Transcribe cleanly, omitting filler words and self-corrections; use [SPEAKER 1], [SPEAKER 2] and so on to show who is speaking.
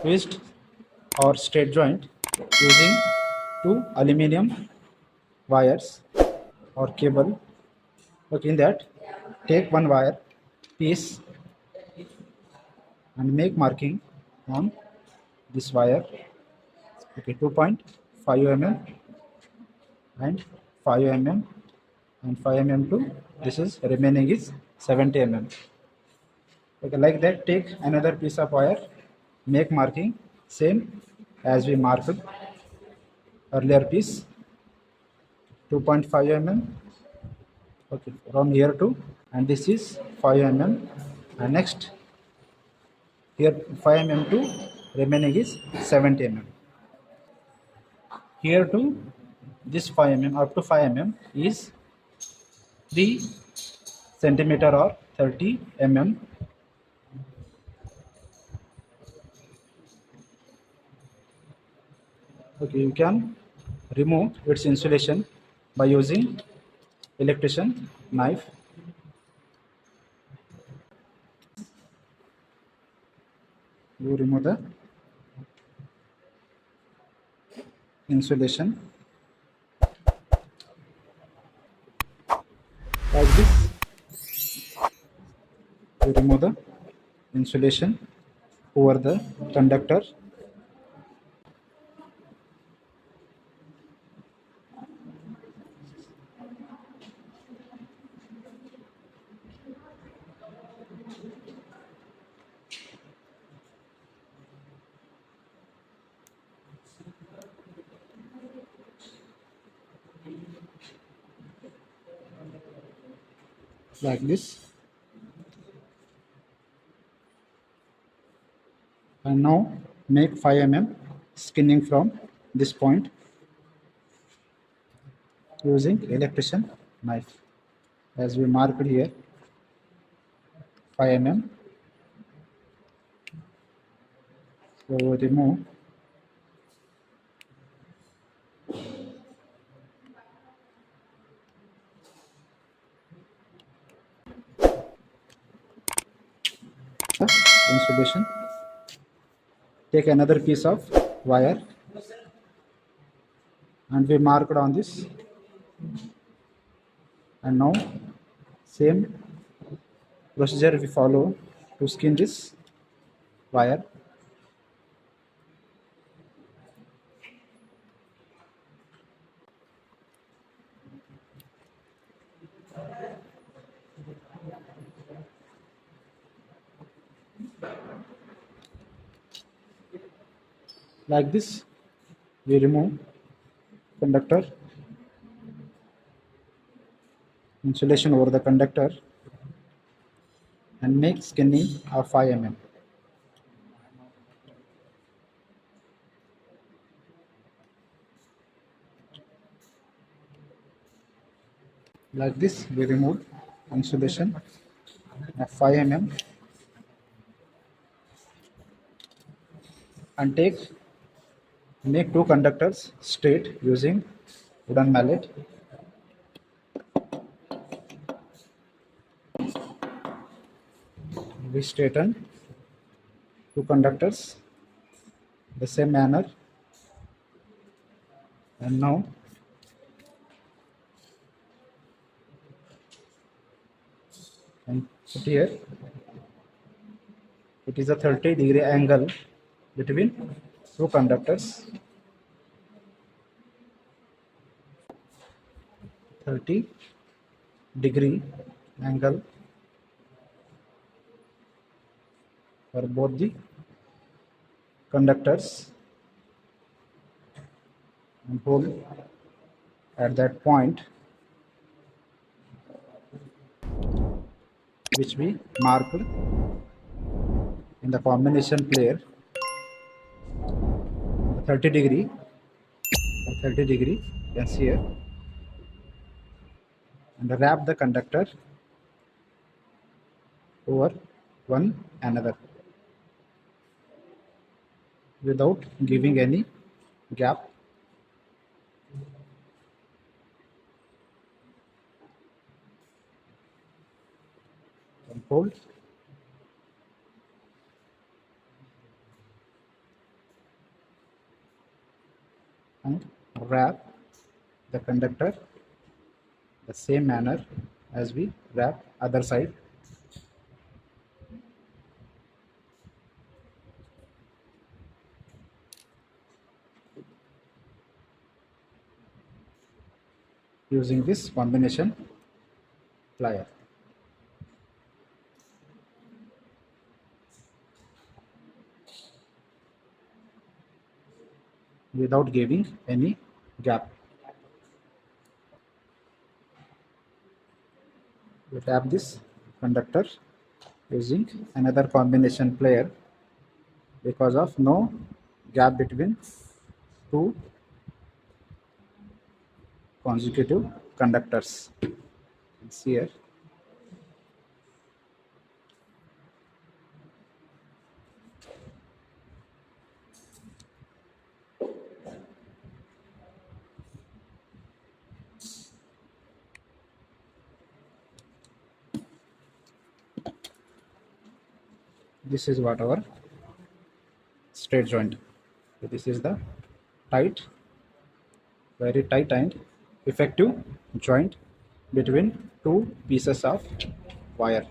[SPEAKER 1] twist or straight joint using two aluminium wires or cable. Okay, in that, take one wire piece and make marking on this wire. Okay, 2.5 mm and 5 mm and 5 mm to this is remaining is 70 mm. Okay, like that, take another piece of wire, make marking same as we marked earlier piece, 2.5 mm. Okay, from here to, and this is 5 mm, and next here 5 mm to remaining is 70 mm. Here to this 5 mm up to 5 mm is 3 centimeter or 30 mm. Okay, you can remove its insulation by using electrician knife. You remove the insulation like this. You remove the insulation over the conductor like this. And now make 5 mm skinning from this point using electrician knife as we marked here 5 mm. So remove the insulation. Take another piece of wire and we marked on this, and now same procedure we follow to skin this wire. Like this, we remove conductor insulation over the conductor and make skinning of 5 mm. Like this, we remove insulation of 5 mm and make two conductors straight using wooden mallet. We straighten two conductors the same manner, and now and put here it is a 30-degree angle between two conductors, 30-degree angle for both the conductors, and hold at that point which we marked in the combination plier, 30 degree you can see here, and wrap the conductor over one another without giving any gap. And hold wrap the conductor the same manner as we wrap other side. Using this combination plier without giving any gap. We tap this conductor using another combination plier because of no gap between two consecutive conductors. It's here. This is what our straight joint. So this is the tight, very tight and effective joint between two pieces of wire.